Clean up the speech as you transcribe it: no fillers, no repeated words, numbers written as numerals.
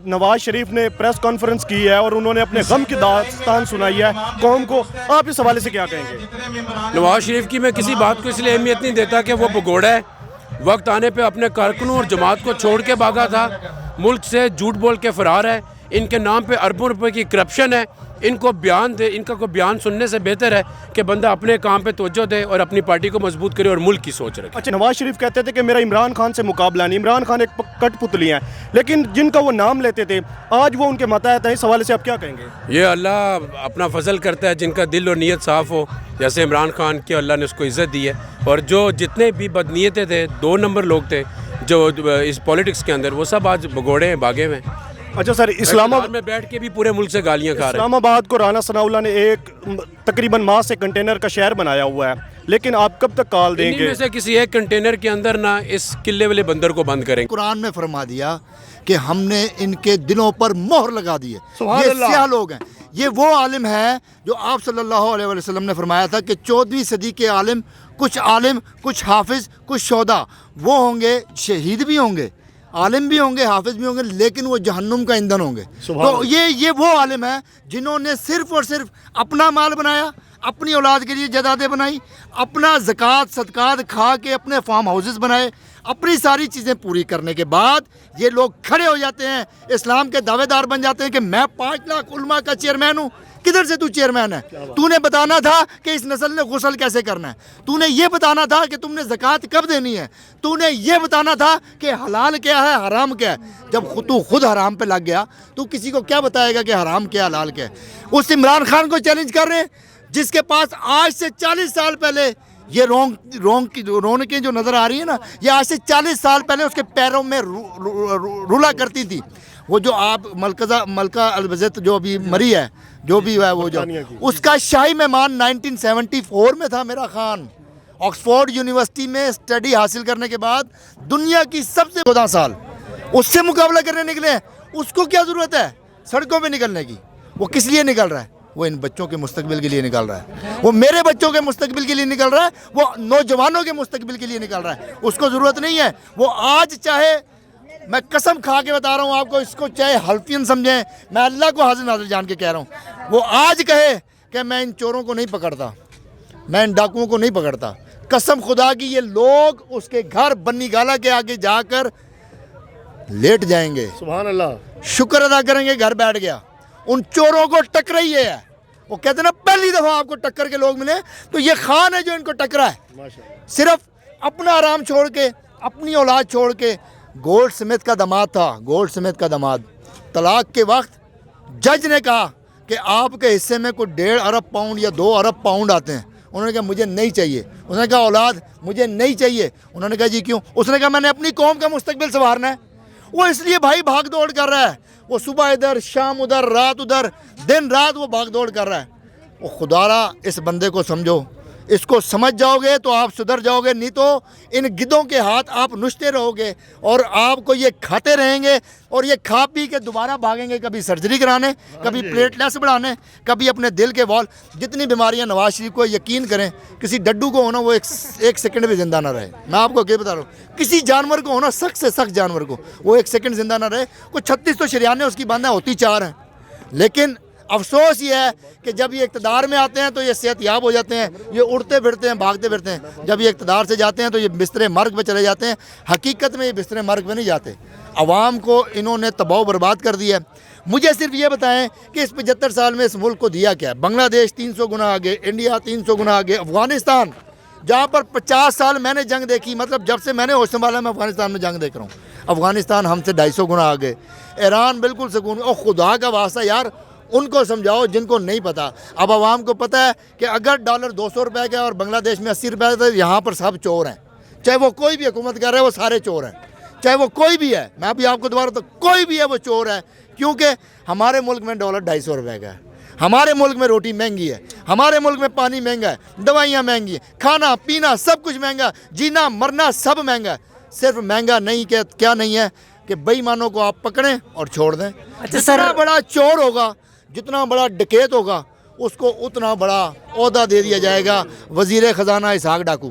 نواز شریف نے press conference کی ہے اور انہوں نے اپنے غم کی داستان سنائی ہے قوم کو، آپ اس حوالے سے کیا کہیں گے؟ نواز شریف کی میں کسی بات کو اس لیے اہمیت نہیں دیتا کہ وہ بگوڑا ہے، وقت آنے پہ اپنے کارکنوں اور جماعت کو چھوڑ کے بھاگا تھا، ملک سے جھوٹ بول کے فرار ہے، ان کے نام پہ اربوں روپے کی کرپشن ہے، ان کو ان کا کوئی بیان سننے سے بہتر ہے کہ بندہ اپنے کام پہ توجہ دے اور اپنی پارٹی کو مضبوط کرے اور ملک کی سوچ رکھے۔ اچھا، نواز شریف کہتے تھے کہ میرا عمران خان سے مقابلہ نہیں، عمران خان ایک کٹ پتلی ہیں، لیکن جن کا وہ نام لیتے تھے آج وہ ان کے ماتحت ہیں، اس حوالے سے آپ کیا کہیں گے؟ یہ اللہ اپنا فضل کرتا ہے، جن کا دل اور نیت صاف ہو، جیسے عمران خان کی اللہ نے اس کو عزت دی ہے، اور جو جتنے بھی بدنیتیں تھے، 2 نمبر لوگ تھے جو اس پولیٹکس کے اندر، وہ سب آج بگوڑے ہیں، بھاگے ہوئے ہیں۔ اچھا سر، اسلام آباد میں بیٹھ کے بھی پورے ملک سے گالیاں کھا رہے ہیں۔ اسلام آباد کو رانا ثناء اللہ نے ایک تقریباً ماہ سے کنٹینر کا شہر بنایا ہوا ہے، لیکن آپ کب تک کال دیں انہی گے؟ میں سے کسی ایک کنٹینر کے اندر نہ اس قلعے والے بندر کو بند کریں گے۔ قرآن میں فرما دیا کہ ہم نے ان کے دلوں پر مہر لگا دی ہے۔ سبحان یہ اللہ۔ سیاہ لوگ ہیں، یہ وہ عالم ہے جو آپ صلی اللہ علیہ وسلم نے فرمایا تھا کہ 14ویں صدی کے عالم، کچھ حافظ، کچھ شہداء، وہ ہوں گے، شہید بھی ہوں گے، عالم بھی ہوں گے، حافظ بھی ہوں گے، لیکن وہ جہنم کا ایندھن ہوں گے۔ تو یہ وہ عالم ہے جنہوں نے صرف اور صرف اپنا مال بنایا، اپنی اولاد کے لیے جائیدادیں بنائی، اپنا زکوٰۃ صدقات کھا کے اپنے فارم ہاؤسز بنائے، اپنی ساری چیزیں پوری کرنے کے بعد یہ لوگ کھڑے ہو جاتے ہیں، اسلام کے دعوے دار بن جاتے ہیں کہ میں 5 لاکھ علماء کا چیئرمین ہوں۔ کدھر سے تو چیئرمین ہے؟ تو نے بتانا تھا کہ اس نسل نے غسل کیسے کرنا ہے، تو نے یہ بتانا تھا کہ تم نے زکوٰۃ کب دینی ہے، تو نے یہ بتانا تھا کہ حلال کیا ہے حرام کیا ہے۔ جب تو خود حرام پہ لگ گیا تو کسی کو کیا بتائے گا کہ حرام کیا حلال کیا ہے؟ اس عمران خان کو چیلنج کر رہے ہیں جس کے پاس آج سے 40 سال پہلے یہ رونقیں جو نظر آ رہی ہیں نا، یہ آج سے 40 سال پہلے اس کے پیروں میں رولا کرتی تھی۔ وہ جو آپ ملکہ البزت جو ابھی مری ہے، جو بھی ہے، وہ جو اس کا شاہی مہمان 1974 میں تھا میرا خان، آکسفورڈ یونیورسٹی میں اسٹڈی حاصل کرنے کے بعد دنیا کی سب سے 14 سال اس سے مقابلہ کرنے نکلے ہیں۔ اس کو کیا ضرورت ہے سڑکوں پہ نکلنے کی؟ وہ کس لیے نکل رہا ہے؟ وہ ان بچوں کے مستقبل کے لیے نکل رہا ہے، وہ میرے بچوں کے مستقبل کے لیے نکل رہا ہے، وہ نوجوانوں کے مستقبل کے لیے نکل رہا ہے۔ اس کو ضرورت نہیں ہے، وہ آج چاہے، میں قسم کھا کے بتا رہا ہوں آپ کو، اس کو چاہے حلفین سمجھیں، میں اللہ کو حاضر ناظر جان کے کہہ رہا ہوں، وہ آج کہے کہ میں ان چوروں کو نہیں پکڑتا، میں ان ڈاکوؤں کو نہیں پکڑتا، قسم خدا کی یہ لوگ اس کے گھر بنی گالا کے آگے جا کر لیٹ جائیں گے، سبحان اللہ، شکر ادا کریں گے گھر بیٹھ گیا۔ ان چوروں کو ٹکرا ہی ہے، وہ کہتے ہیں نا پہلی دفعہ آپ کو ٹکر کے لوگ ملے تو یہ خان ہے جو ان کو ٹکرا ہے، صرف اپنا آرام چھوڑ کے، اپنی اولاد چھوڑ کے۔ گولڈ سمتھ کا داماد تھا، گولڈ سمتھ کا داماد، طلاق کے وقت جج نے کہا کہ آپ کے حصے میں کوئی 1.5 ارب پاؤنڈ یا 2 ارب پاؤنڈ آتے ہیں۔ انہوں نے کہا مجھے نہیں چاہیے۔ اس نے کہا اولاد مجھے نہیں چاہیے۔ انہوں نے کہا جی کیوں؟ اس نے کہا میں نے اپنی قوم کا مستقبل سنوارنا ہے۔ وہ اس لیے بھائی بھاگ دوڑ کر رہا ہے، وہ صبح ادھر، شام ادھر، رات ادھر، دن رات وہ بھاگ دوڑ کر رہا ہے۔ وہ خدا را اس بندے کو سمجھو، اس کو سمجھ جاؤ گے تو آپ سدھر جاؤ گے، نہیں تو ان گدھوں کے ہاتھ آپ نوچتے رہو گے اور آپ کو یہ کھاتے رہیں گے اور یہ کھا پی کے دوبارہ بھاگیں گے، کبھی سرجری کرانے، کبھی پلیٹلیٹس بڑھانے، کبھی اپنے دل کے وال۔ جتنی بیماریاں نواز شریف کو، یقین کریں کسی ڈڈو کو ہونا وہ ایک سیکنڈ بھی زندہ نہ رہے۔ میں آپ کو کیا بتا رہا ہوں، کسی جانور کو ہونا، سخت سے سخت جانور کو، وہ 1 سیکنڈ زندہ نہ رہے۔ کوئی 36 تو شریانیں اس کی باندھیں ہوتی 4 ہیں، لیکن افسوس یہ ہے کہ جب یہ اقتدار میں آتے ہیں تو یہ صحت یاب ہو جاتے ہیں، یہ اڑتے پھرتے ہیں، بھاگتے پھرتے ہیں۔ جب یہ اقتدار سے جاتے ہیں تو یہ بستر مرگ پہ چلے جاتے ہیں۔ حقیقت میں یہ بستر مرگ پہ نہیں جاتے۔ عوام کو انہوں نے تباہ و برباد کر دیا ہے۔ مجھے صرف یہ بتائیں کہ اس 75 سال میں اس ملک کو دیا کیا ہے؟ بنگلہ دیش 300 گنا آگے، انڈیا 300 گنا آگے، افغانستان جہاں پر 50 سال میں نے جنگ دیکھی، مطلب جب سے میں نے ہوش سنبھالا میں افغانستان میں جنگ دیکھ رہا ہوں، افغانستان ہم سے 250 گنا آگے، ایران بالکل سکون۔ اور خدا کا واسطہ یار ان کو سمجھاؤ جن کو نہیں پتا۔ اب عوام کو پتہ ہے کہ اگر ڈالر 200 روپے کا ہے اور بنگلہ دیش میں 80 روپے کا، تو یہاں پر سب چور ہیں، چاہے وہ کوئی بھی حکومت کر رہا ہے وہ سارے چور ہیں، چاہے وہ کوئی بھی ہے۔ میں ابھی آپ کو دوبارہ تو کوئی بھی ہے وہ چور ہے، کیونکہ ہمارے ملک میں ڈالر 250 روپے کا ہے، ہمارے ملک میں روٹی مہنگی ہے، ہمارے ملک میں پانی مہنگا ہے، دوائیاں مہنگی ہیں، کھانا پینا سب کچھ مہنگا، جینا مرنا سب مہنگا ہے۔ صرف مہنگا نہیں کہ کیا نہیں ہے کہ بے ایمانوں کو آپ پکڑیں اور چھوڑ دیں۔ جتنا بڑا چور ہوگا، جتنا بڑا ڈکیت ہوگا، اس کو اتنا بڑا عہدہ دے دیا جائے گا۔ وزیر خزانہ اسحاق ڈاکو